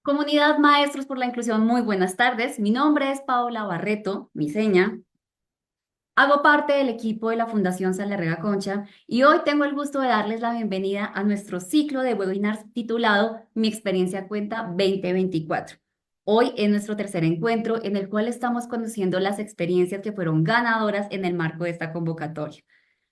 Comunidad Maestros por la Inclusión, muy buenas tardes. Mi nombre es Paola Barreto, mi seña. Hago parte del equipo de la Fundación Salarrega Concha y hoy tengo el gusto de darles la bienvenida a nuestro ciclo de webinars titulado Mi experiencia cuenta 2024. Hoy es nuestro tercer encuentro en el cual estamos conociendo las experiencias que fueron ganadoras en el marco de esta convocatoria.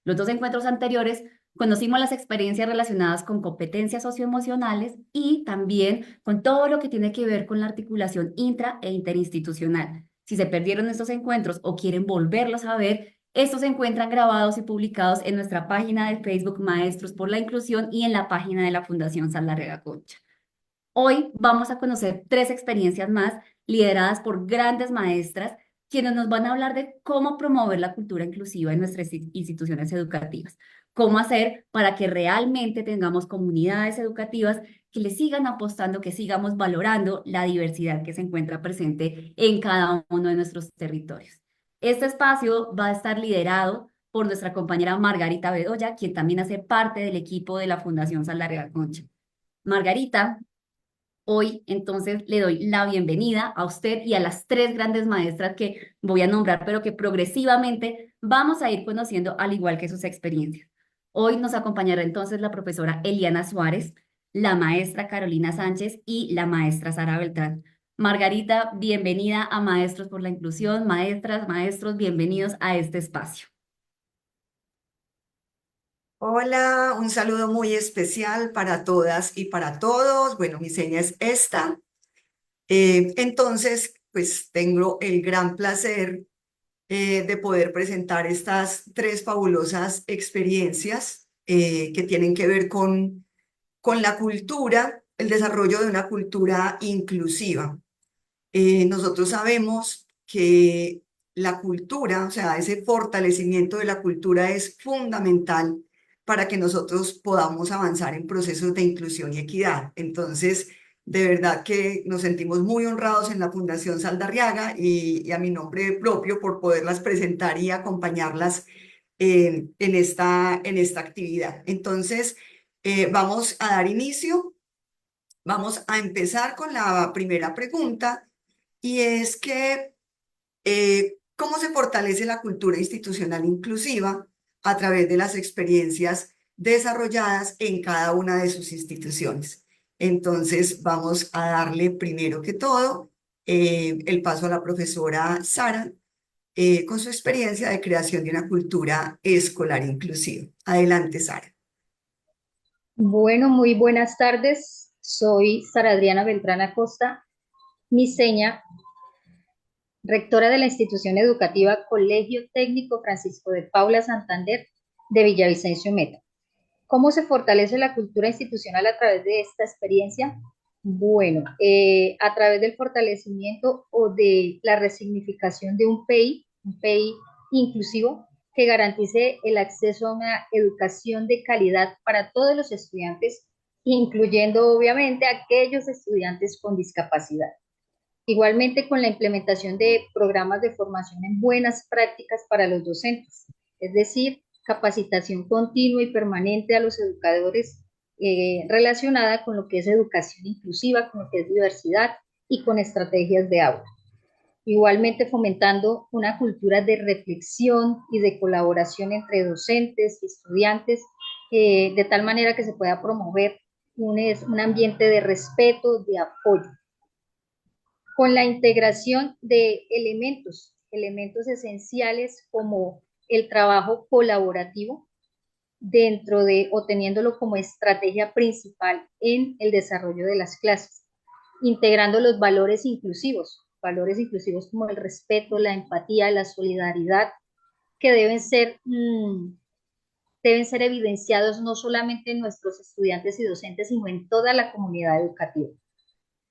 Los dos encuentros anteriores conocimos las experiencias relacionadas con competencias socioemocionales y también con todo lo que tiene que ver con la articulación intra e interinstitucional. Si se perdieron estos encuentros o quieren volverlos a ver, estos se encuentran grabados y publicados en nuestra página de Facebook Maestros por la Inclusión y en la página de la Fundación Salarrega Concha. Hoy vamos a conocer tres experiencias más lideradas por grandes maestras, quienes nos van a hablar de cómo promover la cultura inclusiva en nuestras instituciones educativas, cómo hacer para que realmente tengamos comunidades educativas que le sigan apostando, que sigamos valorando la diversidad que se encuentra presente en cada uno de nuestros territorios. Este espacio va a estar liderado por nuestra compañera Margarita Bedoya, quien también hace parte del equipo de la Fundación Salarga Concha. Margarita, hoy, entonces, le doy la bienvenida a usted y a las tres grandes maestras que voy a nombrar, pero que progresivamente vamos a ir conociendo al igual que sus experiencias. Hoy nos acompañará entonces la profesora Eliana Suárez, la maestra Carolina Sánchez y la maestra Sara Beltrán. Margarita, bienvenida a Maestros por la Inclusión. Maestras, maestros, bienvenidos a este espacio. Hola, un saludo muy especial para todas y para todos. Bueno, mi seña es esta. Entonces, pues tengo el gran placer de poder presentar estas tres fabulosas experiencias que tienen que ver con la cultura, el desarrollo de una cultura inclusiva. Nosotros sabemos que la cultura, o sea, ese fortalecimiento de la cultura es fundamental para que nosotros podamos avanzar en procesos de inclusión y equidad. Entonces, de verdad que nos sentimos muy honrados en la Fundación Saldarriaga y a mi nombre propio por poderlas presentar y acompañarlas en esta actividad. Entonces, vamos a dar inicio. Vamos a empezar con la primera pregunta y es que, ¿cómo se fortalece la cultura institucional inclusiva a través de las experiencias desarrolladas en cada una de sus instituciones? Entonces, vamos a darle primero que todo el paso a la profesora Sara con su experiencia de creación de una cultura escolar inclusiva. Adelante, Sara. Bueno, muy buenas tardes. Soy Sara Adriana Beltrán Acosta, mi seña, rectora de la institución educativa Colegio Técnico Francisco de Paula Santander de Villavicencio Meta. ¿Cómo se fortalece la cultura institucional a través de esta experiencia? Bueno, a través del fortalecimiento o de la resignificación de un PI inclusivo que garantice el acceso a una educación de calidad para todos los estudiantes, incluyendo obviamente a aquellos estudiantes con discapacidad. Igualmente con la implementación de programas de formación en buenas prácticas para los docentes, es decir, capacitación continua y permanente a los educadores relacionada con lo que es educación inclusiva, con lo que es diversidad y con estrategias de aula. Igualmente fomentando una cultura de reflexión y de colaboración entre docentes y estudiantes, de tal manera que se pueda promover un ambiente de respeto, de apoyo con la integración de elementos esenciales como el trabajo colaborativo dentro de o teniéndolo como estrategia principal en el desarrollo de las clases, integrando los valores inclusivos como el respeto, la empatía, la solidaridad, que deben ser evidenciados no solamente en nuestros estudiantes y docentes, sino en toda la comunidad educativa.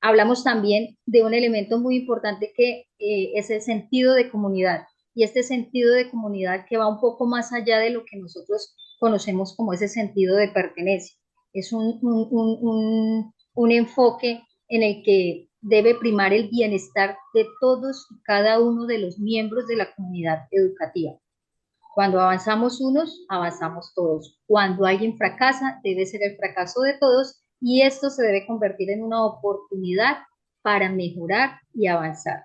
Hablamos también de un elemento muy importante que es el sentido de comunidad. Y este sentido de comunidad que va un poco más allá de lo que nosotros conocemos como ese sentido de pertenencia. Es un enfoque en el que debe primar el bienestar de todos y cada uno de los miembros de la comunidad educativa. Cuando avanzamos unos, avanzamos todos. Cuando alguien fracasa, debe ser el fracaso de todos y esto se debe convertir en una oportunidad para mejorar y avanzar.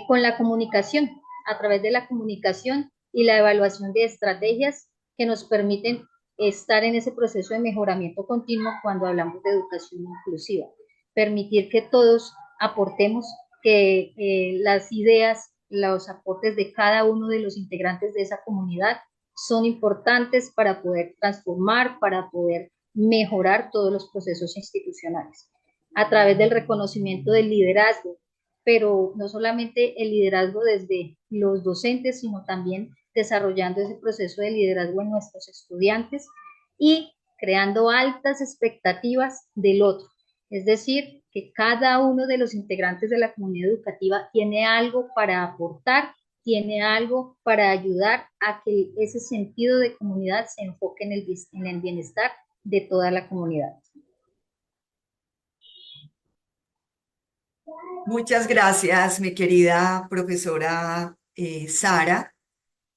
Con la comunicación, a través de la comunicación y la evaluación de estrategias que nos permiten estar en ese proceso de mejoramiento continuo cuando hablamos de educación inclusiva. Permitir que todos aportemos, que las ideas, los aportes de cada uno de los integrantes de esa comunidad son importantes para poder transformar, para poder mejorar todos los procesos institucionales. A través del reconocimiento del liderazgo, pero no solamente el liderazgo desde los docentes, sino también desarrollando ese proceso de liderazgo en nuestros estudiantes y creando altas expectativas del otro. Es decir, que cada uno de los integrantes de la comunidad educativa tiene algo para aportar, tiene algo para ayudar a que ese sentido de comunidad se enfoque en el bienestar de toda la comunidad. Muchas gracias, mi querida profesora Sara,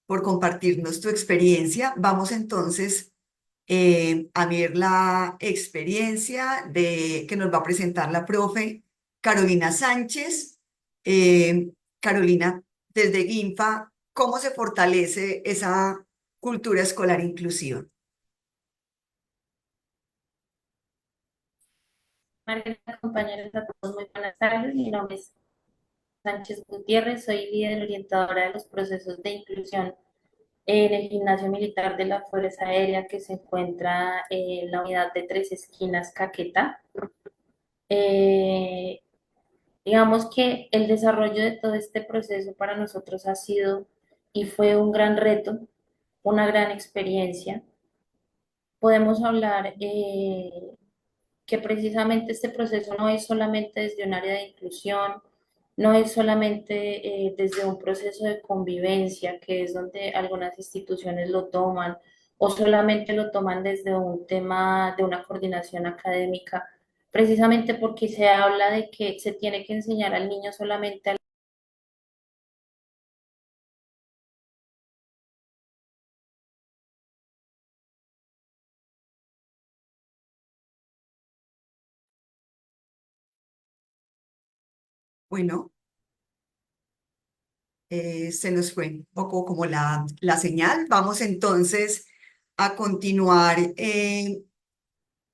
por compartirnos tu experiencia. Vamos entonces a ver la experiencia que nos va a presentar la profe Carolina Sánchez. Carolina, desde GINFA, ¿cómo se fortalece esa cultura escolar inclusiva? María, compañeros a todos, muy buenas tardes. Mi nombre es Sánchez Gutiérrez, soy líder orientadora de los procesos de inclusión en el gimnasio militar de la Fuerza Aérea que se encuentra en la unidad de Tres Esquinas, Caquetá. Eh, digamos que el desarrollo de todo este proceso para nosotros ha sido y fue un gran reto, una gran experiencia. Podemos hablar que precisamente este proceso no es solamente desde un área de inclusión, no es solamente desde un proceso de convivencia, que es donde algunas instituciones lo toman, o solamente lo toman desde un tema de una coordinación académica, precisamente porque se habla de que se tiene que enseñar al niño solamente a Bueno, se nos fue un poco como la señal. Vamos entonces a continuar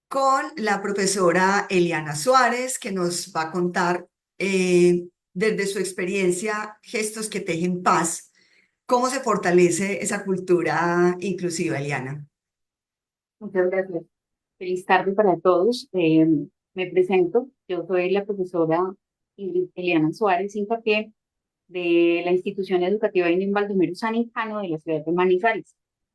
con la profesora Eliana Suárez, que nos va a contar desde su experiencia Gestos que Tejen Paz, cómo se fortalece esa cultura inclusiva, Eliana. Muchas gracias. Feliz tarde para todos. Me presento. Yo soy la profesora Ingrid Eliana Suárez Hincapié de la institución educativa Inés Baldomero Sanicano de la ciudad de Manizales.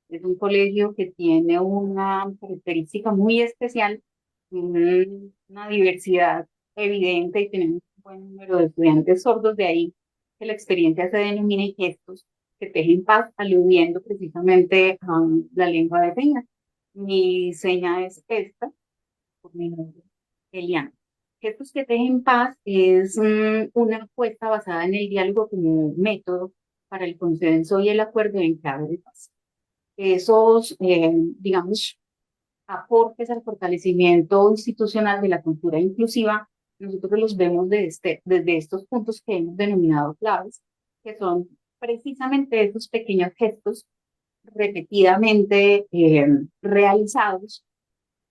Es un colegio que tiene una característica muy especial, una diversidad evidente y tenemos un buen número de estudiantes sordos, de ahí que la experiencia se denomina Gestos que Tejen Paz, aludiendo precisamente a la lengua de señas. Mi seña es esta, por mi nombre, Eliana. Gestos que Tejen Paz es una encuesta basada en el diálogo como método para el consenso y el acuerdo en clave de paz. Esos, digamos, aportes al fortalecimiento institucional de la cultura inclusiva, nosotros los vemos desde estos puntos que hemos denominado claves, que son precisamente esos pequeños gestos repetidamente realizados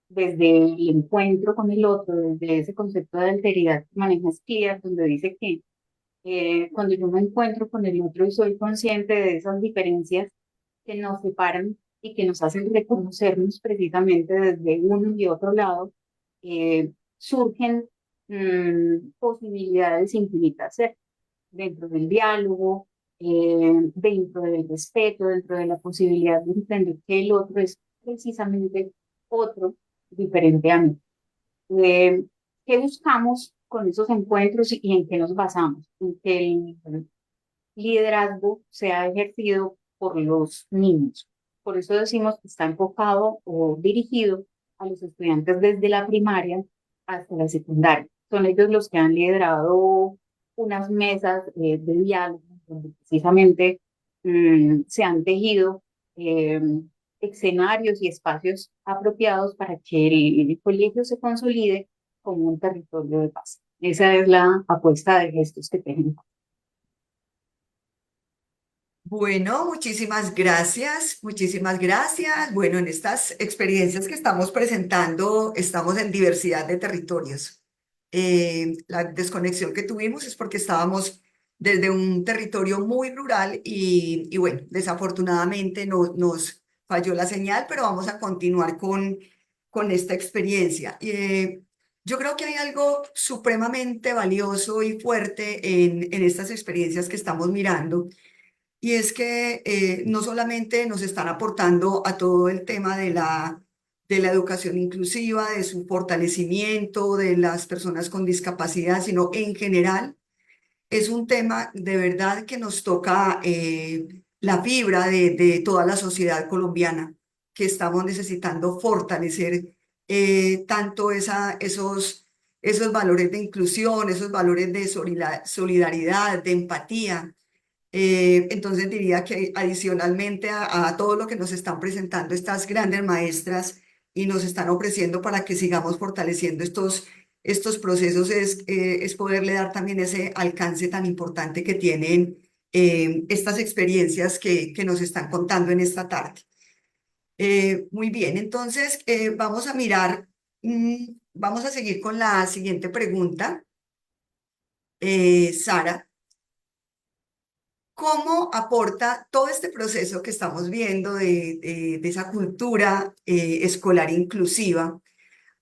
desde el encuentro con el otro, desde ese concepto de alteridad que maneja Clear, donde dice que cuando yo me encuentro con el otro y soy consciente de esas diferencias que nos separan y que nos hacen reconocernos precisamente desde uno y otro lado, surgen posibilidades infinitas, ¿cierto? Dentro del diálogo, dentro del respeto, dentro de la posibilidad de entender que el otro es precisamente otro diferente a mí. ¿Qué buscamos con esos encuentros y en qué nos basamos? En que el liderazgo sea ejercido por los niños. Por eso decimos que está enfocado o dirigido a los estudiantes desde la primaria hasta la secundaria. Son ellos los que han liderado unas mesas de diálogo donde precisamente se han tejido escenarios y espacios apropiados para que el colegio se consolide como un territorio de paz. Esa es la apuesta de gestos que tenemos. Bueno, muchísimas gracias, muchísimas gracias. Bueno, en estas experiencias que estamos presentando, estamos en diversidad de territorios. La desconexión que tuvimos es porque estábamos desde un territorio muy rural y bueno, desafortunadamente nos falló la señal, pero vamos a continuar con esta experiencia. Yo creo que hay algo supremamente valioso y fuerte en estas experiencias que estamos mirando y es que no solamente nos están aportando a todo el tema de la educación inclusiva, de su fortalecimiento, de las personas con discapacidad, sino en general es un tema de verdad que nos toca la fibra de toda la sociedad colombiana, que estamos necesitando fortalecer tanto esos valores de inclusión, esos valores de solidaridad, de empatía. Entonces diría que adicionalmente a todo lo que nos están presentando estas grandes maestras y nos están ofreciendo para que sigamos fortaleciendo estos procesos es poderle dar también ese alcance tan importante que tienen estas experiencias que nos están contando en esta tarde. Muy bien, entonces vamos a mirar, vamos a seguir con la siguiente pregunta. Sara. ¿Cómo aporta todo este proceso que estamos viendo de esa cultura escolar inclusiva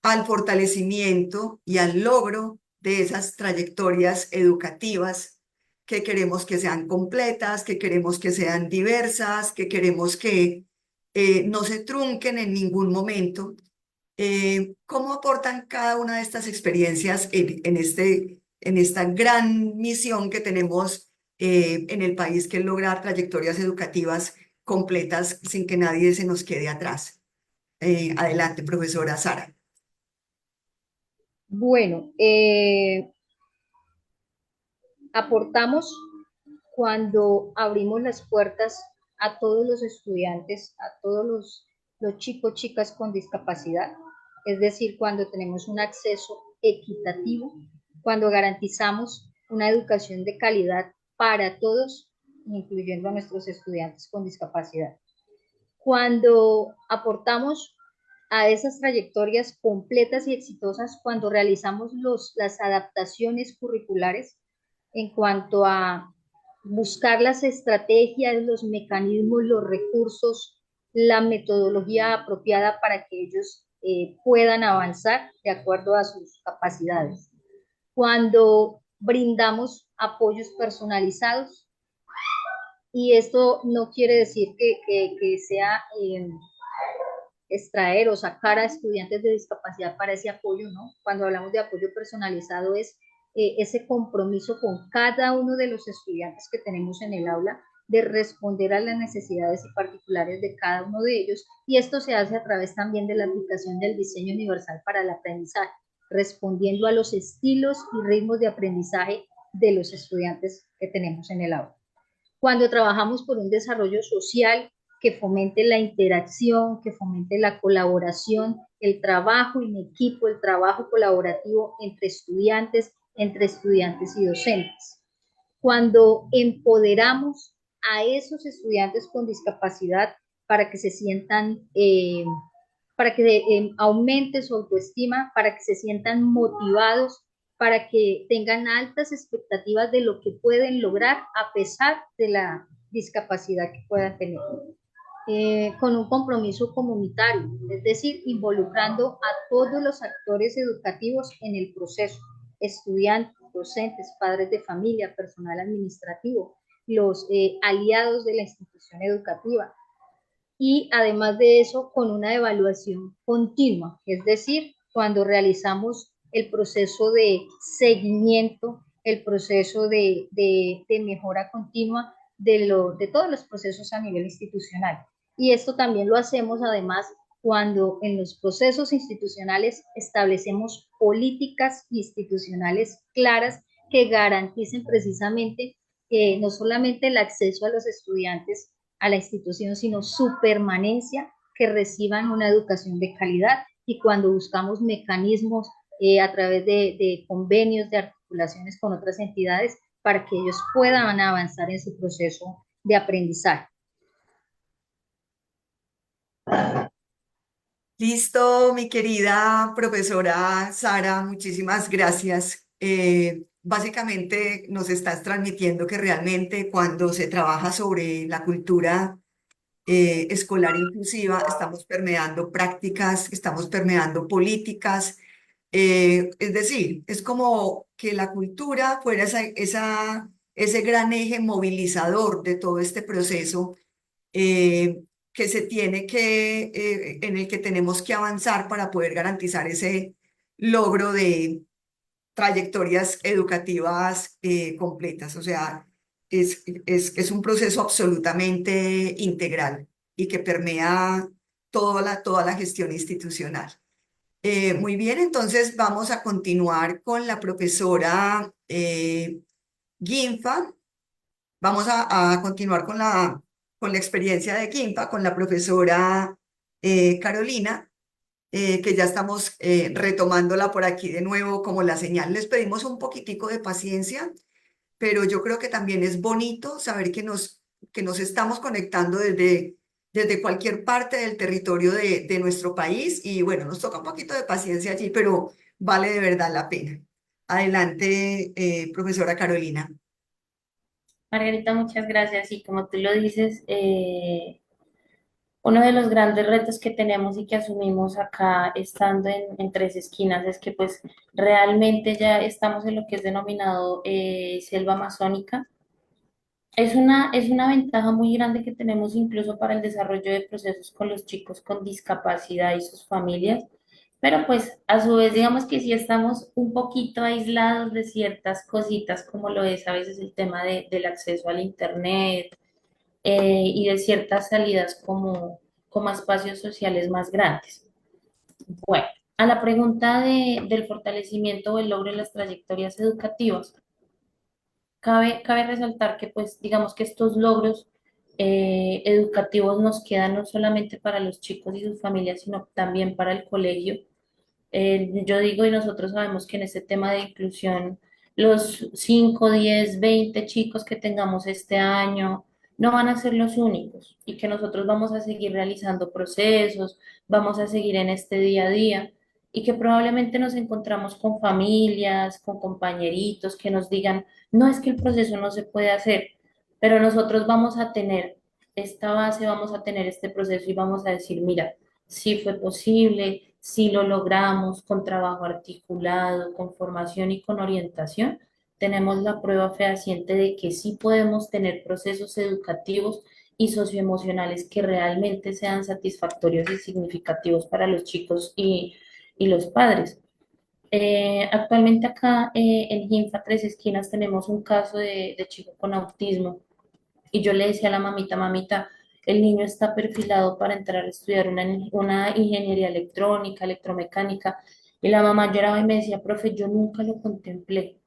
al fortalecimiento y al logro de esas trayectorias educativas que queremos que sean completas, que queremos que sean diversas, que queremos que no se trunquen en ningún momento? ¿Cómo aportan cada una de estas experiencias en esta gran misión que tenemos en el país, que es lograr trayectorias educativas completas sin que nadie se nos quede atrás? Adelante, profesora Sara. Bueno, aportamos cuando abrimos las puertas a todos los estudiantes, a todos los chicos, chicas con discapacidad, es decir, cuando tenemos un acceso equitativo, cuando garantizamos una educación de calidad para todos, incluyendo a nuestros estudiantes con discapacidad. Cuando aportamos a esas trayectorias completas y exitosas, cuando realizamos las adaptaciones curriculares en cuanto a buscar las estrategias, los mecanismos, los recursos, la metodología apropiada para que ellos puedan avanzar de acuerdo a sus capacidades. Cuando brindamos apoyos personalizados, y esto no quiere decir que sea extraer o sacar a estudiantes de discapacidad para ese apoyo, ¿no? Cuando hablamos de apoyo personalizado es ese compromiso con cada uno de los estudiantes que tenemos en el aula de responder a las necesidades y particulares de cada uno de ellos, y esto se hace a través también de la aplicación del diseño universal para el aprendizaje, respondiendo a los estilos y ritmos de aprendizaje de los estudiantes que tenemos en el aula. Cuando trabajamos por un desarrollo social que fomente la interacción, que fomente la colaboración, el trabajo en equipo, el trabajo colaborativo entre estudiantes y docentes. Cuando empoderamos a esos estudiantes con discapacidad para que se sientan, para que aumente su autoestima, para que se sientan motivados, para que tengan altas expectativas de lo que pueden lograr a pesar de la discapacidad que puedan tener. Con un compromiso comunitario, es decir, involucrando a todos los actores educativos en el proceso, estudiantes, docentes, padres de familia, personal administrativo, los aliados de la institución educativa, y además de eso con una evaluación continua, es decir, cuando realizamos el proceso de seguimiento, el proceso de mejora continua de todos los procesos a nivel institucional. Y esto también lo hacemos además cuando en los procesos institucionales establecemos políticas institucionales claras que garanticen precisamente no solamente el acceso a los estudiantes a la institución, sino su permanencia que reciban una educación de calidad y cuando buscamos mecanismos a través de convenios, de articulaciones con otras entidades para que ellos puedan avanzar en su proceso de aprendizaje. Listo, mi querida profesora Sara, muchísimas gracias. Básicamente nos estás transmitiendo que realmente cuando se trabaja sobre la cultura escolar inclusiva, estamos permeando prácticas, estamos permeando políticas. Es decir, es como que la cultura fuera ese gran eje movilizador de todo este proceso eh, que se tiene en el que tenemos que avanzar para poder garantizar ese logro de trayectorias educativas completas. O sea, es un proceso absolutamente integral y que permea toda la gestión institucional. Muy bien, entonces vamos a continuar con la profesora Guinfa. Vamos a continuar con la experiencia de Guinfa, con la profesora Carolina, que ya estamos retomándola por aquí de nuevo como la señal. Les pedimos un poquitico de paciencia, pero yo creo que también es bonito saber que nos estamos conectando desde cualquier parte del territorio de nuestro país y bueno, nos toca un poquito de paciencia allí, pero vale de verdad la pena. Adelante, profesora Carolina. Margarita, muchas gracias. Y como tú lo dices, uno de los grandes retos que tenemos y que asumimos acá estando en Tres Esquinas es que pues realmente ya estamos en lo que es denominado selva amazónica. Es una ventaja muy grande que tenemos incluso para el desarrollo de procesos con los chicos con discapacidad y sus familias, pero pues a su vez digamos que sí estamos un poquito aislados de ciertas cositas como lo es a veces el tema del acceso al internet y de ciertas salidas como a espacios sociales más grandes. Bueno, a la pregunta del fortalecimiento o el logro de las trayectorias educativas. Cabe resaltar que, pues, digamos que estos logros educativos nos quedan no solamente para los chicos y sus familias, sino también para el colegio. Yo digo, y nosotros sabemos que en este tema de inclusión, los 5, 10, 20 chicos que tengamos este año no van a ser los únicos y que nosotros vamos a seguir realizando procesos, vamos a seguir en este día a día y que probablemente nos encontramos con familias, con compañeritos que nos digan, no es que el proceso no se puede hacer, pero nosotros vamos a tener esta base, vamos a tener este proceso y vamos a decir, mira, sí fue posible, sí lo logramos con trabajo articulado, con formación y con orientación. Tenemos la prueba fehaciente de que sí podemos tener procesos educativos y socioemocionales que realmente sean satisfactorios y significativos para los chicos y los padres. Actualmente acá en Ginfa Tres Esquinas tenemos un caso de chico con autismo y yo le decía a la mamita, mamita, el niño está perfilado para entrar a estudiar una ingeniería electrónica, electromecánica. Y la mamá lloraba y me decía, profe, yo nunca lo contemplé.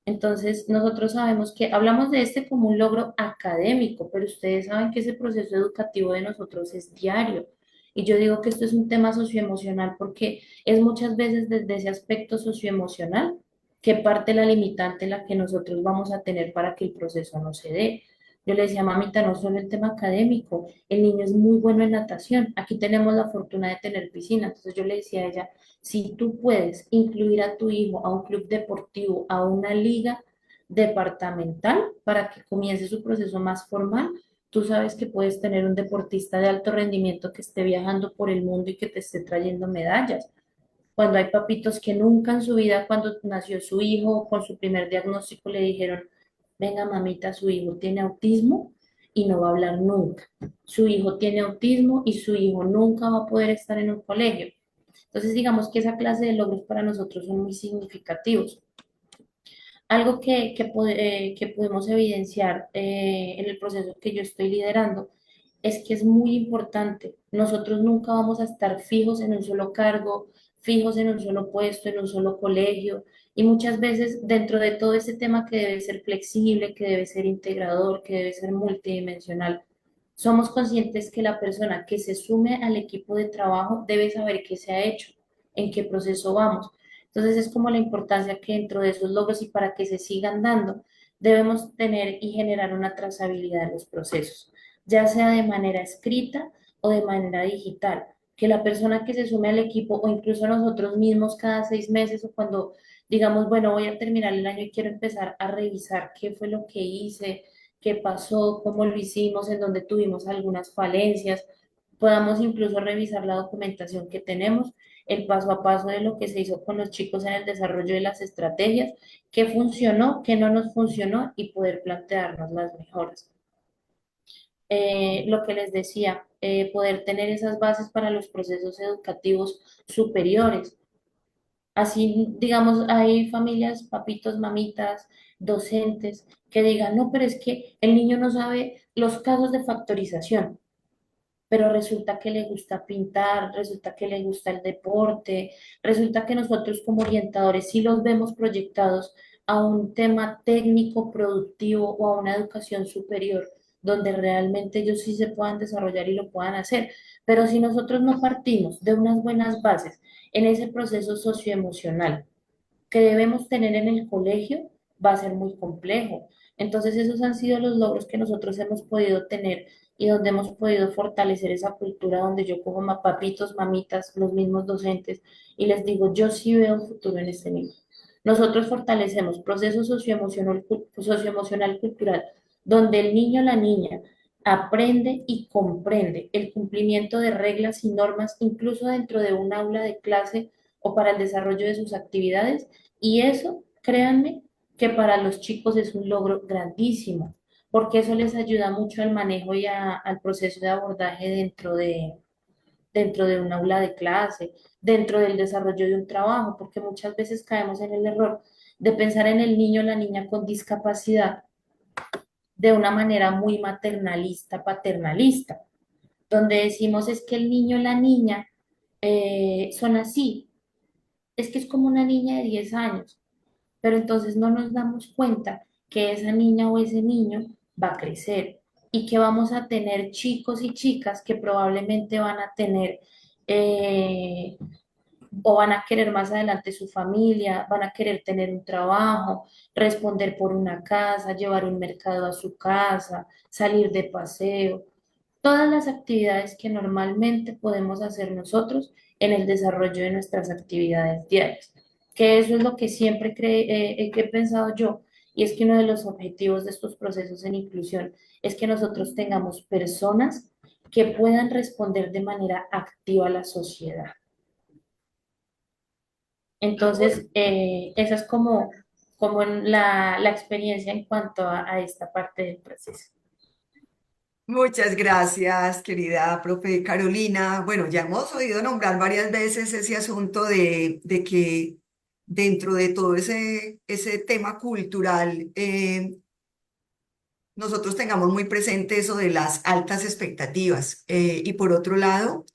Entonces, nosotros sabemos que hablamos de este como un logro académico, pero ustedes saben que ese proceso educativo de nosotros es diario. Y yo digo que esto es un tema socioemocional porque es muchas veces desde ese aspecto socioemocional que parte la limitante en la que nosotros vamos a tener para que el proceso no se dé. Yo le decía, mamita, no solo el tema académico, el niño es muy bueno en natación. Aquí tenemos la fortuna de tener piscina. Entonces yo le decía a ella, si tú puedes incluir a tu hijo a un club deportivo, a una liga departamental para que comience su proceso más formal, tú sabes que puedes tener un deportista de alto rendimiento que esté viajando por el mundo y que te esté trayendo medallas. Cuando hay papitos que nunca en su vida, cuando nació su hijo, con su primer diagnóstico, le dijeron, venga mamita, su hijo tiene autismo y no va a hablar nunca. Su hijo tiene autismo y su hijo nunca va a poder estar en un colegio. Entonces, digamos que esa clase de logros para nosotros son muy significativos. Algo que podemos evidenciar en el proceso que yo estoy liderando es que es muy importante. Nosotros nunca vamos a estar fijos en un solo cargo, fijos en un solo puesto, en un solo colegio. Y muchas veces dentro de todo ese tema que debe ser flexible, que debe ser integrador, que debe ser multidimensional, Somos conscientes que la persona que se sume al equipo de trabajo debe saber qué se ha hecho, en qué proceso vamos. Entonces es como la importancia que dentro de esos logros y para que se sigan dando, debemos tener y generar una trazabilidad de los procesos, ya sea de manera escrita o de manera digital. Que la persona que se sume al equipo o incluso nosotros mismos cada 6 meses o cuando digamos, bueno, voy a terminar el año y quiero empezar a revisar qué fue lo que hice, qué pasó, cómo lo hicimos, en donde tuvimos algunas falencias, podamos incluso revisar la documentación que tenemos, el paso a paso de lo que se hizo con los chicos en el desarrollo de las estrategias, qué funcionó, qué no nos funcionó y poder plantearnos las mejoras. Lo que les decía, poder tener esas bases para los procesos educativos superiores. Así, digamos, hay familias, papitos, mamitas, docentes, que digan, no, pero es que el niño no sabe los casos de factorización, pero resulta que le gusta pintar, resulta que le gusta el deporte, resulta que nosotros como orientadores sí los vemos proyectados a un tema técnico, productivo o a una educación superior, donde realmente ellos sí se puedan desarrollar y lo puedan hacer. Pero si nosotros no partimos de unas buenas bases en ese proceso socioemocional, que debemos tener en el colegio va a ser muy complejo. Entonces, esos han sido los logros que nosotros hemos podido tener y donde hemos podido fortalecer esa cultura donde yo cojo papitos, mamitas, los mismos docentes y les digo, yo sí veo un futuro en este niño. Nosotros fortalecemos proceso socioemocional cultural, donde el niño o la niña aprende y comprende el cumplimiento de reglas y normas, incluso dentro de un aula de clase o para el desarrollo de sus actividades, y eso, créanme, que para los chicos es un logro grandísimo, porque eso les ayuda mucho al manejo y al proceso de abordaje dentro de un aula de clase, dentro del desarrollo de un trabajo, porque muchas veces caemos en el error de pensar en el niño o la niña con discapacidad de una manera muy maternalista, paternalista, donde decimos es que el niño o la niña son así, es que es como una niña de 10 años, pero entonces no nos damos cuenta que esa niña o ese niño va a crecer y que vamos a tener chicos y chicas que probablemente van a tener eh, o van a querer más adelante su familia, van a querer tener un trabajo, responder por una casa, llevar un mercado a su casa, salir de paseo, todas las actividades que normalmente podemos hacer nosotros en el desarrollo de nuestras actividades diarias. Que eso es lo que siempre que he pensado yo, y es que uno de los objetivos de estos procesos en inclusión es que nosotros tengamos personas que puedan responder de manera activa a la sociedad. Entonces, esa es como la experiencia en cuanto a esta parte del proceso. Muchas gracias, querida profe Carolina. Bueno, ya hemos oído nombrar varias veces ese asunto de que dentro de todo ese tema cultural, nosotros tengamos muy presente eso de las altas expectativas. Y por otro lado,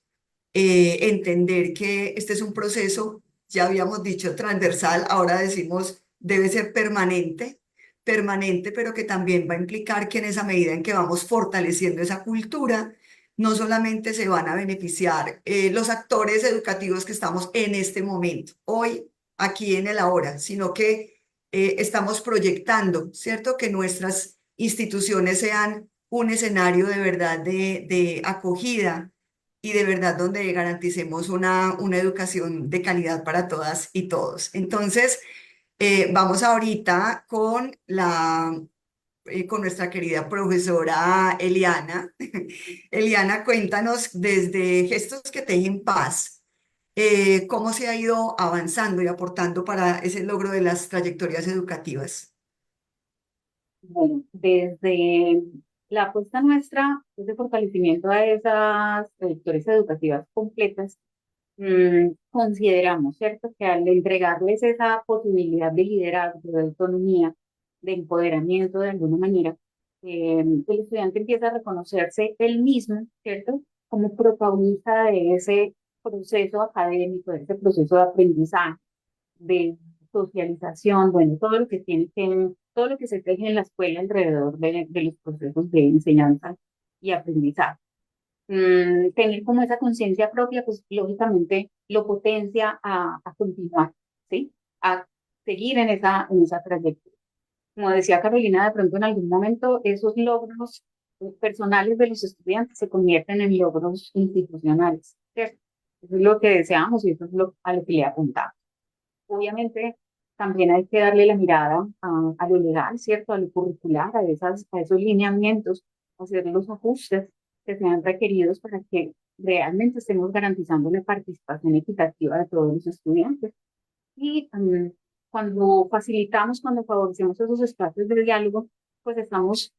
entender que este es un proceso, ya habíamos dicho transversal, ahora decimos debe ser permanente, permanente, pero que también va a implicar que en esa medida en que vamos fortaleciendo esa cultura, no solamente se van a beneficiar los actores educativos que estamos en este momento, hoy, aquí en el ahora, sino que estamos proyectando, ¿cierto? Que nuestras instituciones sean un escenario de verdad de acogida y de verdad donde garanticemos una educación de calidad para todas y todos. Entonces, vamos ahorita con nuestra querida profesora Eliana. Eliana, cuéntanos desde Gestos que Tejen Paz, cómo se ha ido avanzando y aportando para ese logro de las trayectorias educativas. Bueno, desde la apuesta nuestra es de fortalecimiento a esas trayectorias educativas completas, consideramos, ¿cierto?, que al entregarles esa posibilidad de liderazgo, de autonomía, de empoderamiento de alguna manera, el estudiante empieza a reconocerse él mismo, ¿cierto?, como protagonista de ese proceso académico, de ese proceso de aprendizaje, de socialización, bueno, todo lo que se teje en la escuela alrededor de los procesos de enseñanza y aprendizaje. Tener como esa conciencia propia, pues lógicamente lo potencia a continuar, ¿sí? A seguir en esa trayectoria. Como decía Carolina, de pronto en algún momento esos logros personales de los estudiantes se convierten en logros institucionales, ¿cierto? Eso es lo que deseamos y eso es a lo que le apuntamos. Obviamente, también hay que darle la mirada a lo legal, ¿cierto? A lo curricular, a esos lineamientos, hacer los ajustes que sean requeridos para que realmente estemos garantizando la participación equitativa de todos los estudiantes. Y cuando favorecemos esos espacios de diálogo, pues estamos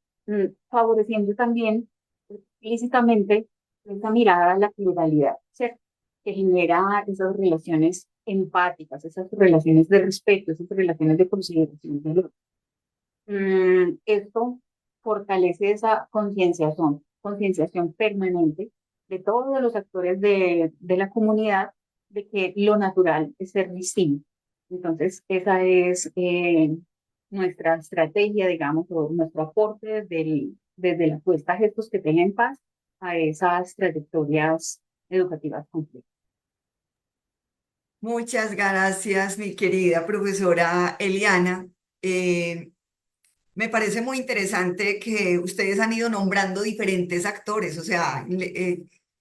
favoreciendo también explícitamente esa mirada a la pluralidad, ¿cierto? Que genera esas relaciones empáticas, esas relaciones de respeto, esas relaciones de consideración del otro. Esto fortalece esa concienciación permanente de todos los actores de la comunidad de que lo natural es ser distinto. Entonces, esa es nuestra estrategia, digamos, o nuestro aporte desde la puesta a gestos que tengan paz a esas trayectorias educativas completas. Muchas gracias, mi querida profesora Eliana. Eh, Me parece muy interesante que ustedes han ido nombrando diferentes actores, o sea,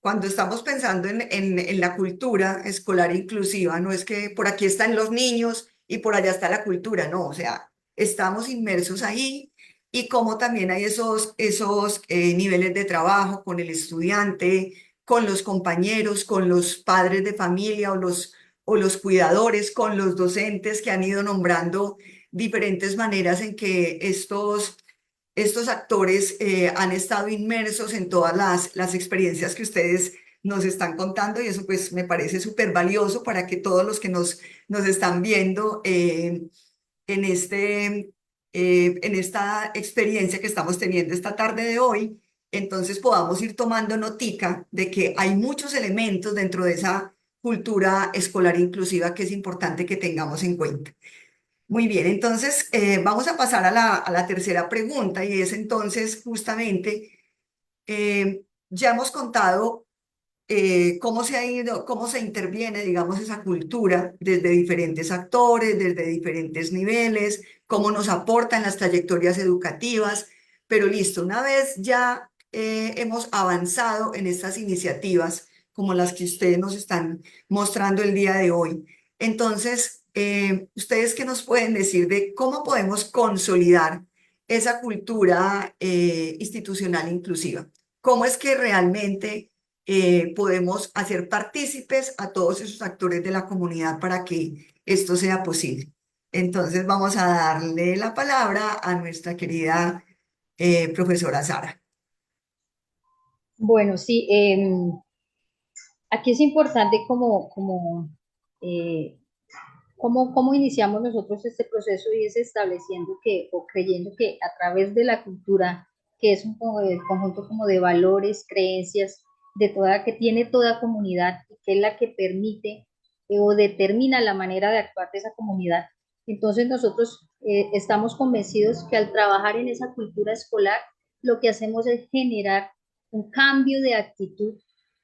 cuando estamos pensando en la cultura escolar inclusiva, no es que por aquí están los niños y por allá está la cultura, no, o sea, estamos inmersos ahí y como también hay esos niveles de trabajo con el estudiante, con los compañeros, con los padres de familia o los cuidadores, con los docentes que han ido nombrando diferentes maneras en que estos actores han estado inmersos en todas las experiencias que ustedes nos están contando y eso pues me parece súper valioso para que todos los que nos están viendo en en esta experiencia que estamos teniendo esta tarde de hoy, entonces podamos ir tomando notica de que hay muchos elementos dentro de esa cultura escolar inclusiva que es importante que tengamos en cuenta. Muy bien, entonces vamos a pasar a a la tercera pregunta y es entonces justamente, ya hemos contado cómo se ha ido, cómo se interviene, digamos, esa cultura desde diferentes actores, desde diferentes niveles, cómo nos aportan las trayectorias educativas, pero listo, una vez ya hemos avanzado en estas iniciativas como las que ustedes nos están mostrando el día de hoy, entonces, ¿ustedes qué nos pueden decir de cómo podemos consolidar esa cultura institucional inclusiva? ¿Cómo es que realmente podemos hacer partícipes a todos esos actores de la comunidad para que esto sea posible? Entonces vamos a darle la palabra a nuestra querida profesora Sara. Bueno, sí, aquí es importante eh, cómo iniciamos nosotros este proceso y es estableciendo que o creyendo que a través de la cultura, que es un conjunto como de valores, creencias, de toda, que tiene toda comunidad y que es la que permite o determina la manera de actuar de esa comunidad. Entonces nosotros estamos convencidos que al trabajar en esa cultura escolar, lo que hacemos es generar un cambio de actitud,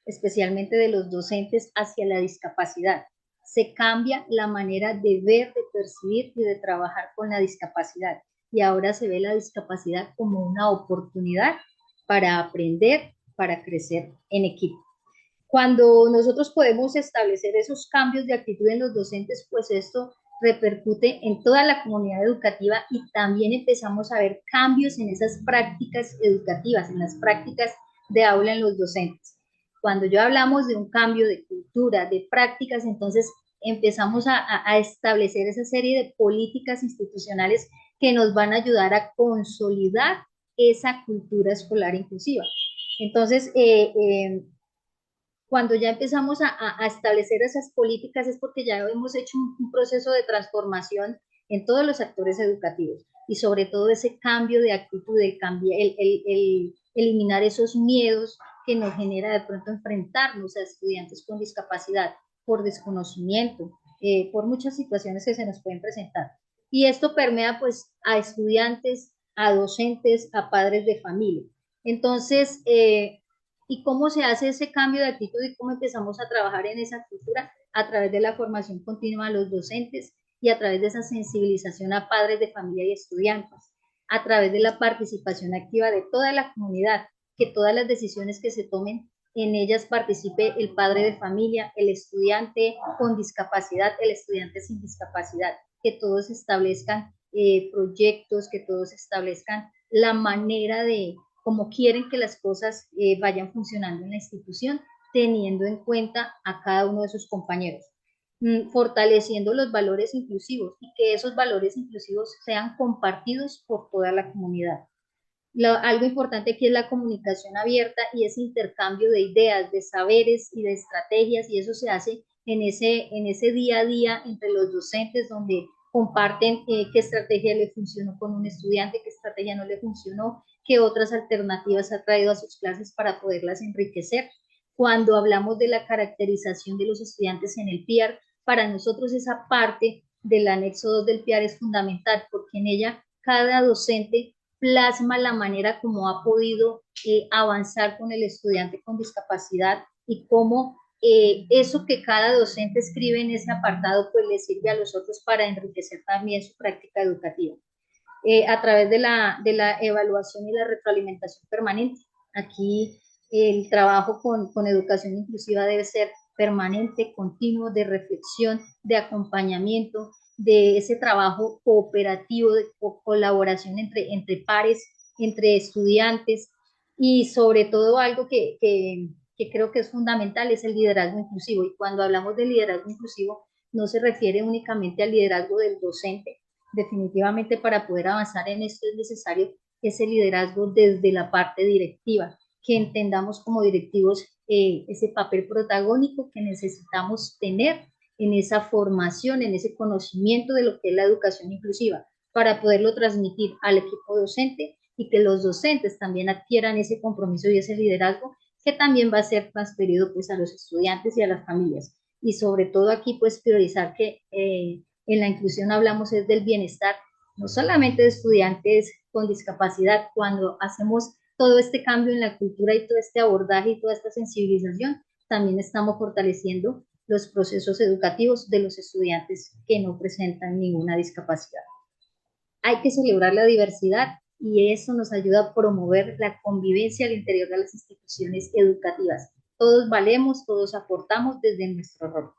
especialmente de los docentes hacia la discapacidad. Se cambia la manera de ver, de percibir y de trabajar con la discapacidad. Y ahora se ve la discapacidad como una oportunidad para aprender, para crecer en equipo. Cuando nosotros podemos establecer esos cambios de actitud en los docentes, pues esto repercute en toda la comunidad educativa y también empezamos a ver cambios en esas prácticas educativas, en las prácticas de aula en los docentes. Cuando yo hablamos de un cambio de cultura, de prácticas, entonces empezamos a establecer esa serie de políticas institucionales que nos van a ayudar a consolidar esa cultura escolar inclusiva. Entonces, cuando ya empezamos a establecer esas políticas es porque ya hemos hecho un proceso de transformación en todos los actores educativos y sobre todo ese cambio de actitud, el eliminar esos miedos que nos genera de pronto enfrentarnos a estudiantes con discapacidad por desconocimiento, por muchas situaciones que se nos pueden presentar. Y esto permea pues a estudiantes, a docentes, a padres de familia. Entonces, ¿y cómo se hace ese cambio de actitud y cómo empezamos a trabajar en esa cultura? A través de la formación continua de los docentes y a través de esa sensibilización a padres de familia y estudiantes, a través de la participación activa de toda la comunidad, que todas las decisiones que se tomen en ellas participe el padre de familia, el estudiante con discapacidad, el estudiante sin discapacidad, que todos establezcan proyectos, que todos establezcan la manera de cómo quieren que las cosas vayan funcionando en la institución, teniendo en cuenta a cada uno de sus compañeros, fortaleciendo los valores inclusivos y que esos valores inclusivos sean compartidos por toda la comunidad. Algo importante aquí es la comunicación abierta y ese intercambio de ideas, de saberes y de estrategias, y eso se hace en ese día a día entre los docentes, donde comparten qué estrategia le funcionó con un estudiante, qué estrategia no le funcionó, qué otras alternativas ha traído a sus clases para poderlas enriquecer. Cuando hablamos de la caracterización de los estudiantes en el PIAR, para nosotros esa parte del anexo 2 del PIAR es fundamental, porque en ella cada docente plasma la manera como ha podido avanzar con el estudiante con discapacidad y cómo eso que cada docente escribe en ese apartado pues le sirve a los otros para enriquecer también su práctica educativa. A través de la evaluación y la retroalimentación permanente. Aquí el trabajo con educación inclusiva debe ser permanente, continuo, de reflexión, de acompañamiento, de ese trabajo cooperativo, de colaboración entre pares, entre estudiantes y sobre todo algo que creo que es fundamental es el liderazgo inclusivo. Y cuando hablamos de liderazgo inclusivo, no se refiere únicamente al liderazgo del docente. Definitivamente para poder avanzar en esto es necesario ese liderazgo desde la parte directiva, que entendamos como directivos ese papel protagónico que necesitamos tener en esa formación, en ese conocimiento de lo que es la educación inclusiva, para poderlo transmitir al equipo docente y que los docentes también adquieran ese compromiso y ese liderazgo que también va a ser transferido pues a los estudiantes y a las familias. Y sobre todo aquí pues priorizar que en la inclusión hablamos es del bienestar, no solamente de estudiantes con discapacidad, cuando hacemos todo este cambio en la cultura y todo este abordaje y toda esta sensibilización, también estamos fortaleciendo los procesos educativos de los estudiantes que no presentan ninguna discapacidad. Hay que celebrar la diversidad y eso nos ayuda a promover la convivencia al interior de las instituciones educativas. Todos valemos, todos aportamos desde nuestro rol.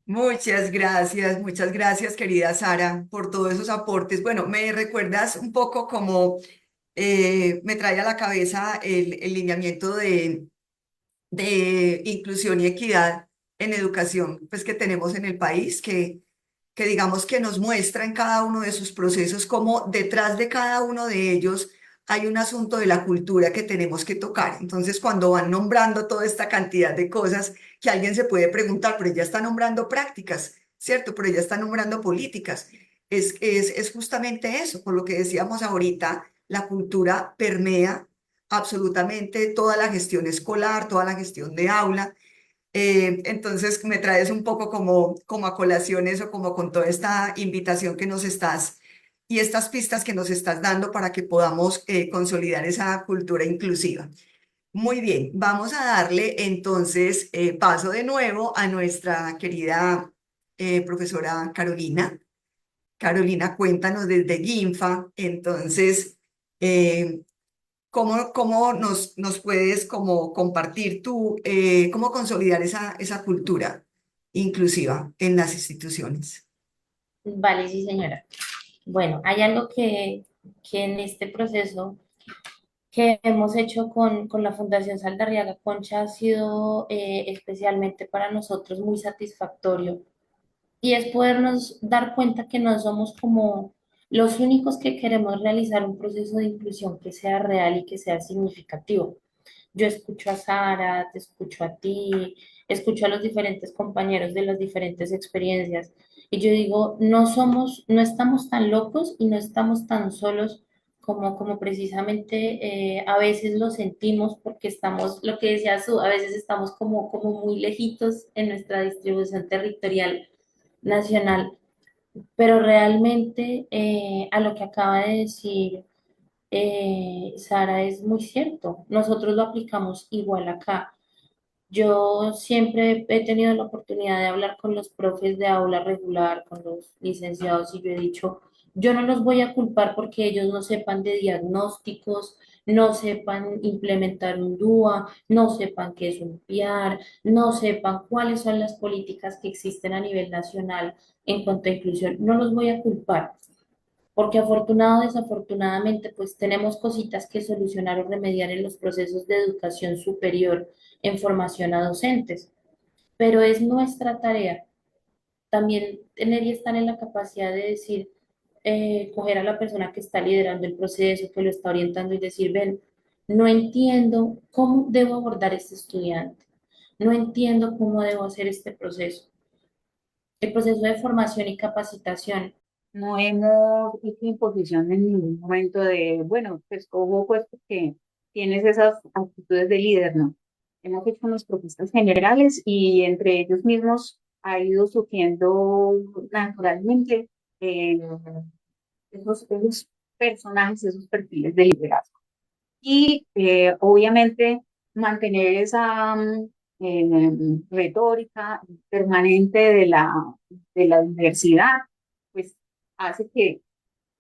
Muchas gracias, querida Sara, por todos esos aportes. Bueno, me recuerdas un poco como me trae a la cabeza el lineamiento de inclusión y equidad en educación, pues que tenemos en el país, que digamos que nos muestra en cada uno de sus procesos cómo detrás de cada uno de ellos hay un asunto de la cultura que tenemos que tocar. Entonces, cuando van nombrando toda esta cantidad de cosas, que alguien se puede preguntar, pero ella está nombrando prácticas, ¿cierto? Pero ella está nombrando políticas. Es justamente eso, por lo que decíamos ahorita, la cultura permea absolutamente toda la gestión escolar, toda la gestión de aula. Entonces me traes un poco como a colación eso, como con toda esta invitación que nos estás y estas pistas que nos estás dando para que podamos consolidar esa cultura inclusiva. Muy bien, vamos a darle entonces paso de nuevo a nuestra querida profesora Carolina. Carolina, cuéntanos desde GINFA, entonces, eh, ¿cómo nos puedes como compartir tú, cómo consolidar esa cultura inclusiva en las instituciones? Vale, sí, señora. Bueno, hay algo que en este proceso que hemos hecho con la Fundación Saldarriaga Concha ha sido especialmente para nosotros muy satisfactorio y es podernos dar cuenta que no somos como los únicos que queremos realizar un proceso de inclusión que sea real y que sea significativo. Yo escucho a Sara, te escucho a ti, escucho a los diferentes compañeros de las diferentes experiencias y yo digo, no estamos tan locos y no estamos tan solos como precisamente a veces lo sentimos porque estamos, lo que decía Su, a veces estamos como muy lejitos en nuestra distribución territorial nacional, pero realmente a lo que acaba de decir Sara, es muy cierto. Nosotros lo aplicamos igual acá. Yo siempre he tenido la oportunidad de hablar con los profes de aula regular, con los licenciados, y yo he dicho, yo no los voy a culpar porque ellos no sepan de diagnósticos, no sepan implementar un DUA, no sepan qué es un PIAR, no sepan cuáles son las políticas que existen a nivel nacional en cuanto a inclusión. No los voy a culpar porque afortunado o desafortunadamente, pues tenemos cositas que solucionar o remediar en los procesos de educación superior en formación a docentes, pero es nuestra tarea también tener y estar en la capacidad de decir, coger a la persona que está liderando el proceso, que lo está orientando y decir, ven, no entiendo cómo debo abordar este estudiante, no entiendo cómo debo hacer este proceso. El proceso de formación y capacitación. No hemos hecho imposición en ningún momento de, bueno, pues cojo pues porque tienes esas actitudes de líder, ¿no? Hemos hecho unas propuestas generales y entre ellos mismos ha ido surgiendo naturalmente eh, esos personajes, esos perfiles de liderazgo. Y obviamente mantener esa retórica permanente de la diversidad, pues hace que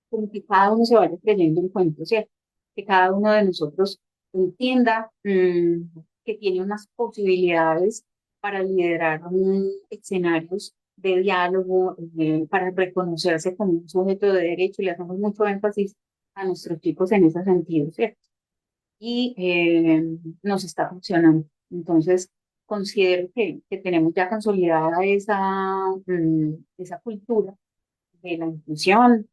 como que cada uno se vaya creyendo el cuento, ¿cierto? Que cada uno de nosotros entienda que tiene unas posibilidades para liderar escenarios de diálogo, para reconocerse como un sujeto de derecho, y le hacemos mucho énfasis a nuestros chicos en ese sentido, ¿cierto? Y nos está funcionando. Entonces, considero que tenemos ya consolidada esa cultura de la inclusión.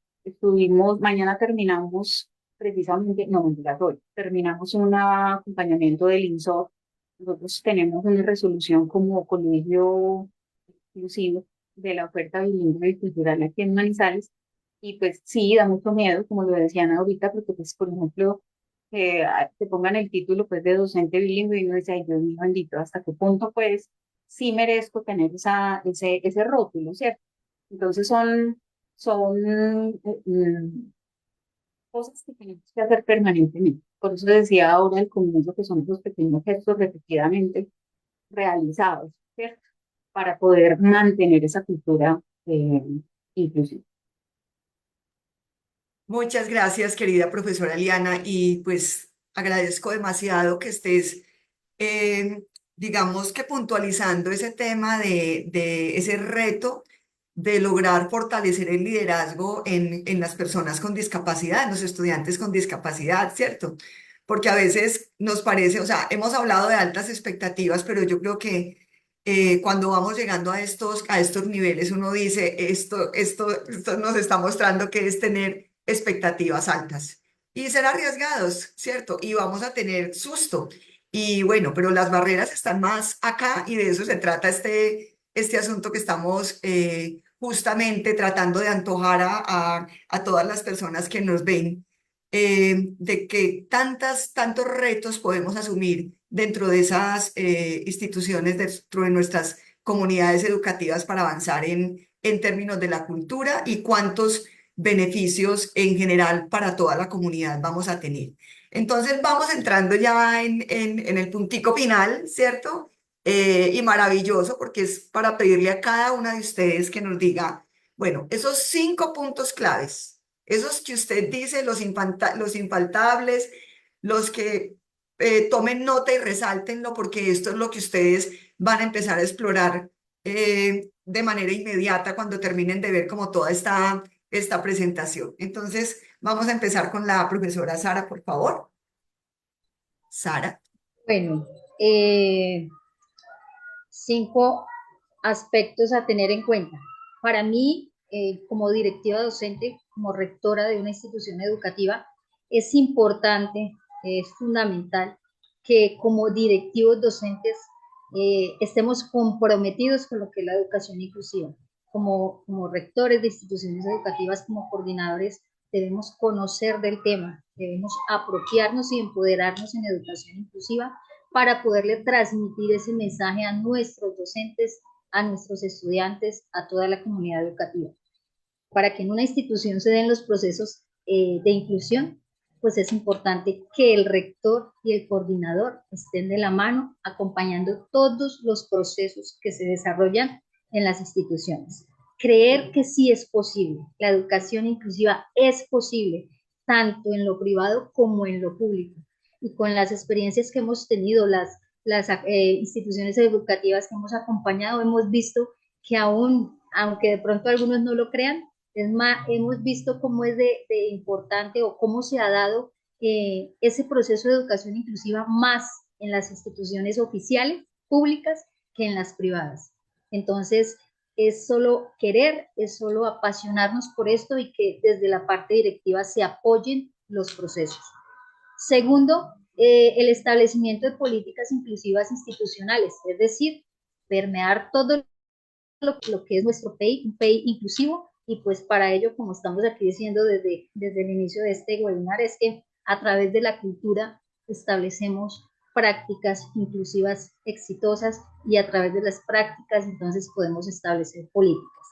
Mañana terminamos precisamente, no mentiras, hoy terminamos un acompañamiento del INSOR. Nosotros tenemos una resolución como colegio inclusivo de la oferta bilingüe y cultural aquí en Manizales. Y pues sí, da mucho miedo, como lo decían ahorita, porque pues, por ejemplo, que te pongan el título pues de docente bilingüe y uno dice, ay Dios mío bendito, ¿hasta qué punto pues sí merezco tener ese rótulo, ¿cierto? Entonces son cosas que tenemos que hacer permanentemente. Por eso decía ahora el comienzo que son los pequeños gestos repetidamente realizados, ¿cierto? Para poder mantener esa cultura inclusiva. Muchas gracias, querida profesora Liana, y pues agradezco demasiado que estés, eh, digamos que puntualizando ese tema de ese reto de lograr fortalecer el liderazgo en las personas con discapacidad, en los estudiantes con discapacidad, ¿cierto? Porque a veces nos parece, o sea, hemos hablado de altas expectativas, pero yo creo que cuando vamos llegando a estos niveles, uno dice, esto nos está mostrando que es tener expectativas altas y ser arriesgados, ¿cierto? Y vamos a tener susto. Y bueno, pero las barreras están más acá y de eso se trata este asunto que estamos justamente tratando de antojar a todas las personas que nos ven, de que tantos retos podemos asumir dentro de esas instituciones, dentro de nuestras comunidades educativas para avanzar en términos de la cultura y cuántos beneficios en general para toda la comunidad vamos a tener. Entonces vamos entrando ya en el puntico final, ¿cierto? Y maravilloso porque es para pedirle a cada una de ustedes que nos diga, bueno, esos 5 puntos claves, esos que usted dice, los infaltables, los que tomen nota y resáltenlo porque esto es lo que ustedes van a empezar a explorar de manera inmediata cuando terminen de ver como toda esta presentación. Entonces, vamos a empezar con la profesora Sara, por favor. Sara. Bueno, eh, 5 aspectos a tener en cuenta. Para mí, como directiva docente, como rectora de una institución educativa, es importante, es fundamental que como directivos docentes estemos comprometidos con lo que es la educación inclusiva. Como rectores de instituciones educativas, como coordinadores, debemos conocer del tema, debemos apropiarnos y empoderarnos en educación inclusiva para poderle transmitir ese mensaje a nuestros docentes, a nuestros estudiantes, a toda la comunidad educativa, para que en una institución se den los procesos de inclusión, pues es importante que el rector y el coordinador estén de la mano acompañando todos los procesos que se desarrollan en las instituciones. Creer que sí es posible, la educación inclusiva es posible, tanto en lo privado como en lo público. Y con las experiencias que hemos tenido, las instituciones educativas que hemos acompañado, hemos visto que aún, aunque de pronto algunos no lo crean, es más, hemos visto cómo es de importante o cómo se ha dado ese proceso de educación inclusiva más en las instituciones oficiales, públicas, que en las privadas. Entonces, es solo querer, es solo apasionarnos por esto y que desde la parte directiva se apoyen los procesos. Segundo, el establecimiento de políticas inclusivas institucionales, es decir, permear todo lo que es nuestro PEI, un PEI inclusivo, y pues para ello, como estamos aquí diciendo desde el inicio de este webinar, es que a través de la cultura establecemos prácticas inclusivas exitosas y a través de las prácticas entonces podemos establecer políticas.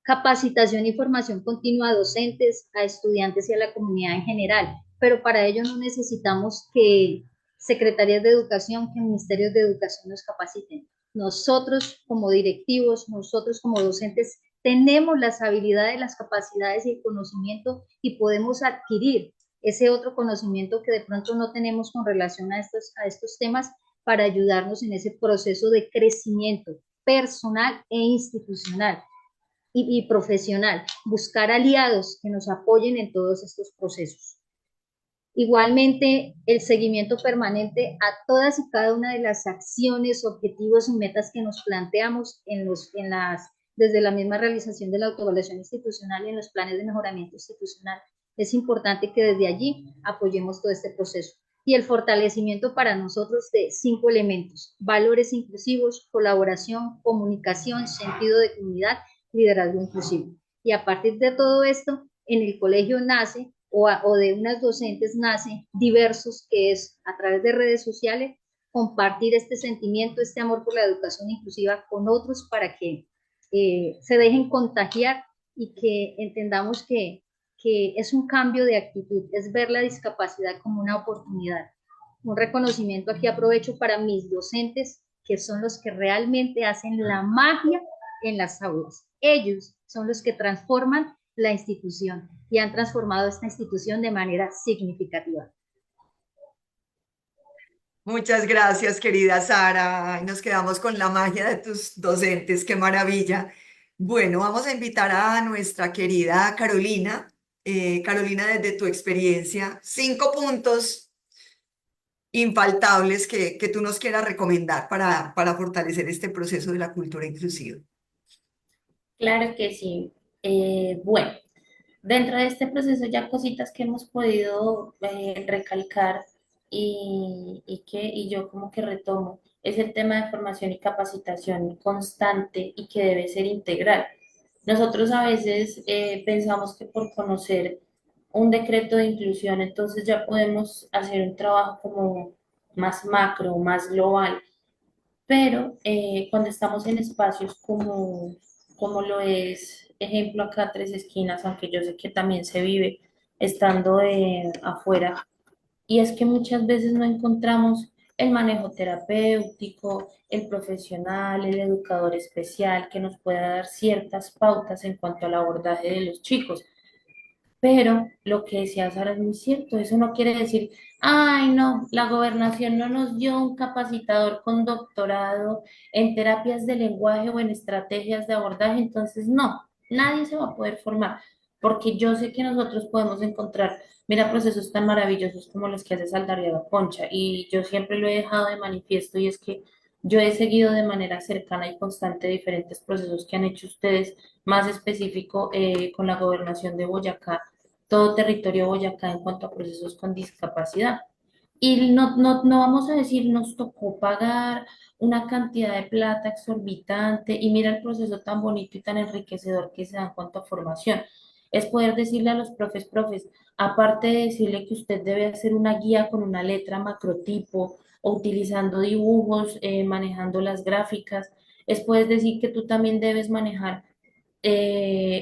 Capacitación y formación continua a docentes, a estudiantes y a la comunidad en general, pero para ello no necesitamos que secretarías de educación, que ministerios de educación nos capaciten. Nosotros como directivos, nosotros como docentes, tenemos las habilidades, las capacidades y el conocimiento y podemos adquirir ese otro conocimiento que de pronto no tenemos con relación a estos temas para ayudarnos en ese proceso de crecimiento personal e institucional y profesional, buscar aliados que nos apoyen en todos estos procesos. Igualmente, el seguimiento permanente a todas y cada una de las acciones, objetivos y metas que nos planteamos desde la misma realización de la autoevaluación institucional y en los planes de mejoramiento institucional. Es importante que desde allí apoyemos todo este proceso. Y el fortalecimiento para nosotros de 5 elementos: valores inclusivos, colaboración, comunicación, sentido de comunidad, liderazgo inclusivo. Y a partir de todo esto, en el colegio nace o de unas docentes nace diversos, que es a través de redes sociales compartir este sentimiento, este amor por la educación inclusiva con otros para que se dejen contagiar y que entendamos que es un cambio de actitud, es ver la discapacidad como una oportunidad. Un reconocimiento aquí aprovecho para mis docentes, que son los que realmente hacen la magia en las aulas. Ellos son los que transforman la institución y han transformado esta institución de manera significativa. Muchas gracias, querida Sara. Nos quedamos con la magia de tus docentes, qué maravilla. Bueno, vamos a invitar a nuestra querida Carolina. Carolina, desde tu experiencia, 5 puntos infaltables que tú nos quieras recomendar para fortalecer este proceso de la cultura inclusiva. Claro que sí. Bueno, dentro de este proceso ya cositas que hemos podido recalcar y yo como que retomo es el tema de formación y capacitación constante y que debe ser integral. Nosotros a veces pensamos que por conocer un decreto de inclusión entonces ya podemos hacer un trabajo como más macro, más global, pero cuando estamos en espacios como lo es, ejemplo acá Tres Esquinas, aunque yo sé que también se vive estando afuera, y es que muchas veces no encontramos el manejo terapéutico, el profesional, el educador especial que nos pueda dar ciertas pautas en cuanto al abordaje de los chicos. Pero lo que decía Sara es muy cierto, eso no quiere decir, ay, no, la gobernación no nos dio un capacitador con doctorado en terapias de lenguaje o en estrategias de abordaje, entonces no, nadie se va a poder formar, porque yo sé que nosotros podemos encontrar, mira, procesos tan maravillosos como los que hace Saldarriaga Concha, y yo siempre lo he dejado de manifiesto, y es que yo he seguido de manera cercana y constante diferentes procesos que han hecho ustedes, más específico con la gobernación de Boyacá, todo territorio Boyacá en cuanto a procesos con discapacidad. Y no vamos a decir, nos tocó pagar una cantidad de plata exorbitante y mira el proceso tan bonito y tan enriquecedor que se da en cuanto a formación. Es poder decirle a los profes, aparte de decirle que usted debe hacer una guía con una letra macrotipo o utilizando dibujos, manejando las gráficas, es poder decir que tú también debes manejar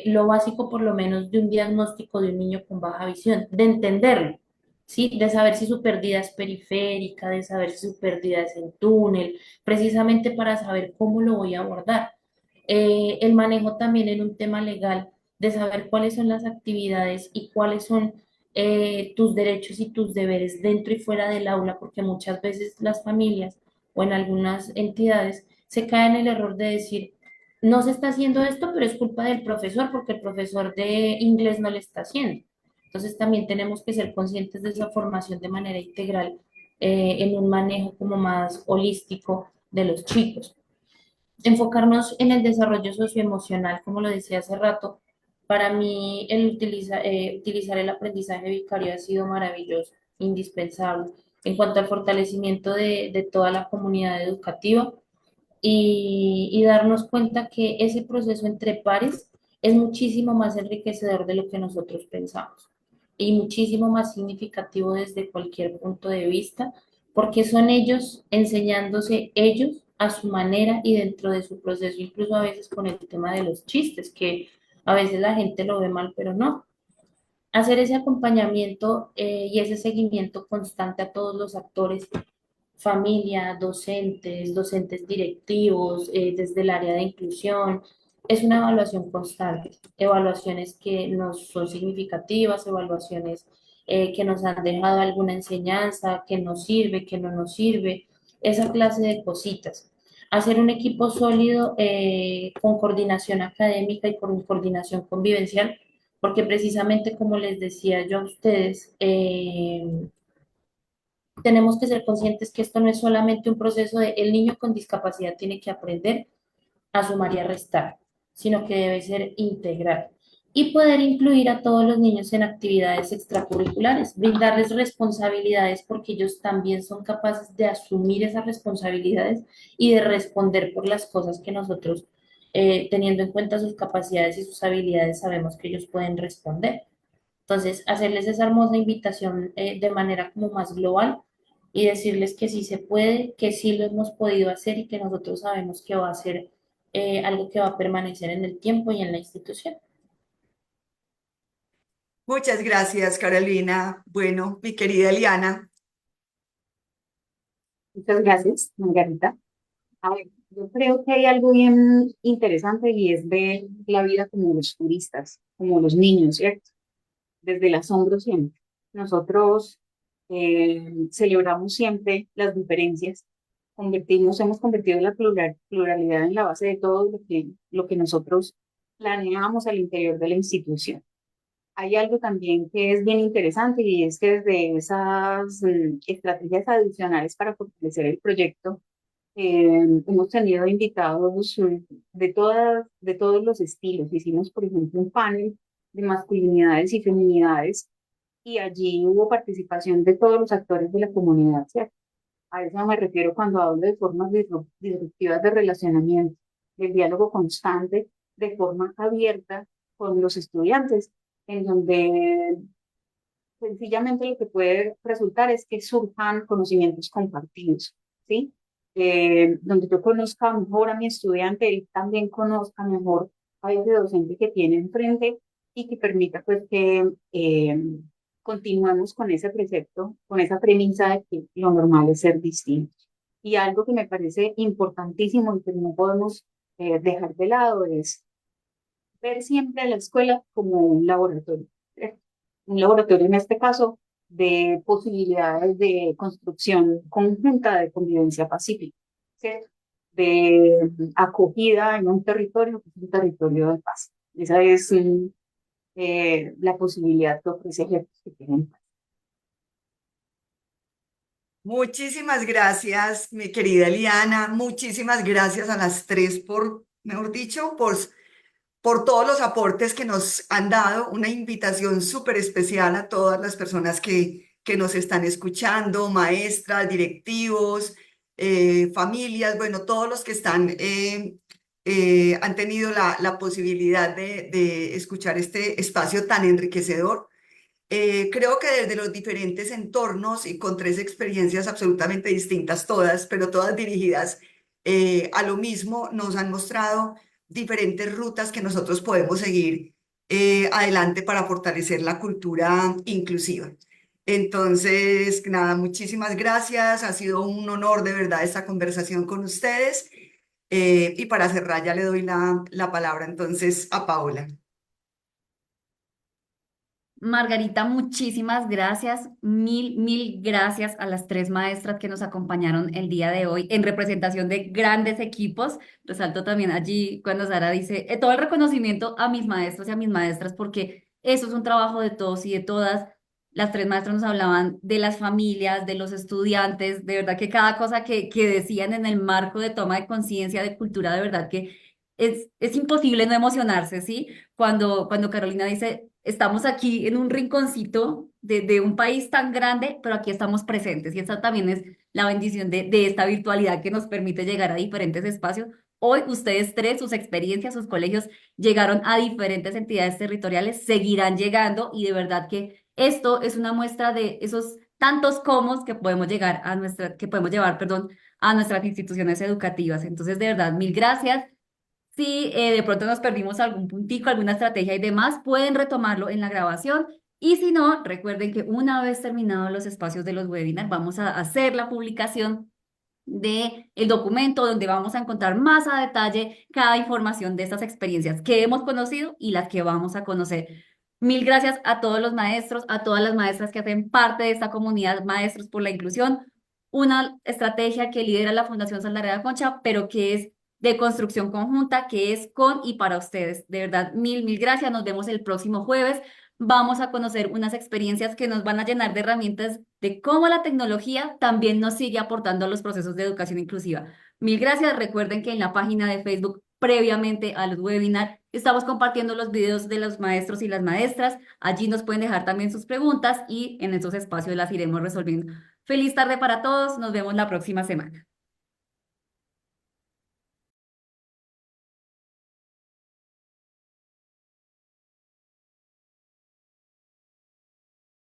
lo básico por lo menos de un diagnóstico de un niño con baja visión, de entenderlo. ¿sí? De saber si su pérdida es periférica, de saber si su pérdida es en túnel, precisamente para saber cómo lo voy a abordar. El manejo también en un tema legal, de saber cuáles son las actividades y cuáles son tus derechos y tus deberes dentro y fuera del aula, porque muchas veces las familias o en algunas entidades se caen en el error de decir, no se está haciendo esto, pero es culpa del profesor, porque el profesor de inglés no le está haciendo. Entonces también tenemos que ser conscientes de esa formación de manera integral en un manejo como más holístico de los chicos. Enfocarnos en el desarrollo socioemocional, como lo decía hace rato, para mí utilizar el aprendizaje vicario ha sido maravilloso, indispensable en cuanto al fortalecimiento de toda la comunidad educativa y darnos cuenta que ese proceso entre pares es muchísimo más enriquecedor de lo que nosotros pensamos y muchísimo más significativo desde cualquier punto de vista, porque son ellos enseñándose ellos a su manera y dentro de su proceso, incluso a veces con el tema de los chistes, que a veces la gente lo ve mal, pero no. Hacer ese acompañamiento y ese seguimiento constante a todos los actores familia, docentes, docentes directivos, desde el área de inclusión. Es una evaluación constante, evaluaciones que nos son significativas, evaluaciones que nos han dejado alguna enseñanza, que nos sirve, que no nos sirve, esa clase de cositas. Hacer un equipo sólido con coordinación académica y con coordinación convivencial, porque precisamente como les decía yo a ustedes, tenemos que ser conscientes que esto no es solamente un proceso de el niño con discapacidad tiene que aprender a sumar y a restar, sino que debe ser integral y poder incluir a todos los niños en actividades extracurriculares, brindarles responsabilidades porque ellos también son capaces de asumir esas responsabilidades y de responder por las cosas que nosotros, teniendo en cuenta sus capacidades y sus habilidades, sabemos que ellos pueden responder. Entonces, hacerles esa hermosa invitación de manera como más global y decirles que sí se puede, que sí lo hemos podido hacer y que nosotros sabemos que va a ser algo que va a permanecer en el tiempo y en la institución. Muchas gracias, Carolina. Bueno, mi querida Eliana, Muchas gracias, Margarita. A ver, yo creo que hay algo bien interesante y es ver la vida como los turistas, como los niños, ¿cierto? Desde el asombro siempre. Nosotros celebramos siempre las diferencias, hemos convertido la pluralidad en la base de todo lo que nosotros planeamos al interior de la institución. Hay algo también que es bien interesante y es que desde esas estrategias adicionales para fortalecer el proyecto, hemos tenido invitados de todos los estilos. Hicimos, por ejemplo, un panel de masculinidades y feminidades y allí hubo participación de todos los actores de la comunidad, ¿cierto? A eso me refiero cuando hablo de formas disruptivas de relacionamiento, del diálogo constante, de forma abierta con los estudiantes, en donde sencillamente lo que puede resultar es que surjan conocimientos compartidos, ¿sí? Donde yo conozca mejor a mi estudiante, él también conozca mejor a ese docente que tiene enfrente y que permita pues que continuemos con ese precepto, con esa premisa de que lo normal es ser distinto. Y algo que me parece importantísimo y que no podemos dejar de lado es ver siempre a la escuela como un laboratorio, ¿cierto? Un laboratorio en este caso de posibilidades de construcción conjunta de convivencia pacífica, ¿cierto? De acogida en un territorio que es un territorio de paz. Esa es la posibilidad que ofrece ejércitos que tienen paz. muchísimas gracias, mi querida Eliana. Muchísimas gracias a las tres por, mejor dicho, por todos los aportes que nos han dado. Una invitación súper especial a todas las personas que nos están escuchando, maestras, directivos, familias, bueno, todos los que han tenido la posibilidad de escuchar este espacio tan enriquecedor. Creo que desde los diferentes entornos y con tres experiencias absolutamente distintas todas, pero todas dirigidas a lo mismo, nos han mostrado diferentes rutas que nosotros podemos seguir adelante para fortalecer la cultura inclusiva. Entonces, nada, muchísimas gracias. Ha sido un honor de verdad esta conversación con ustedes. Y para cerrar, ya le doy la palabra entonces a Paola. Margarita, muchísimas gracias, mil gracias a las tres maestras que nos acompañaron el día de hoy en representación de grandes equipos. Resalto también allí cuando Sara dice todo el reconocimiento a mis maestros y a mis maestras, porque eso es un trabajo de todos y de todas. Las tres maestras nos hablaban de las familias, de los estudiantes, de verdad que cada cosa que decían en el marco de toma de conciencia, de cultura, de verdad que es imposible no emocionarse, ¿sí? Cuando Carolina dice, estamos aquí en un rinconcito de un país tan grande, pero aquí estamos presentes. Y esa también es la bendición de esta virtualidad que nos permite llegar a diferentes espacios. Hoy ustedes tres, sus experiencias, sus colegios llegaron a diferentes entidades territoriales, seguirán llegando y de verdad que esto es una muestra de esos tantos comos que podemos llegar a que podemos llevar, perdón, a nuestras instituciones educativas. Entonces, de verdad, mil gracias. Si de pronto nos perdimos algún puntico, alguna estrategia y demás, pueden retomarlo en la grabación. Y si no, recuerden que una vez terminados los espacios de los webinars, vamos a hacer la publicación de el documento donde vamos a encontrar más a detalle cada información de estas experiencias que hemos conocido y las que vamos a conocer. Mil gracias a todos los maestros, a todas las maestras que hacen parte de esta comunidad Maestros por la Inclusión, una estrategia que lidera la Fundación Saldarriaga Concha, pero que es de construcción conjunta, que es con y para ustedes. De verdad, mil gracias. Nos vemos el próximo jueves. Vamos a conocer unas experiencias que nos van a llenar de herramientas de cómo la tecnología también nos sigue aportando a los procesos de educación inclusiva. Mil gracias. Recuerden que en la página de Facebook, previamente a los webinars, estamos compartiendo los videos de los maestros y las maestras. Allí nos pueden dejar también sus preguntas y en esos espacios las iremos resolviendo. Feliz tarde para todos. Nos vemos la próxima semana.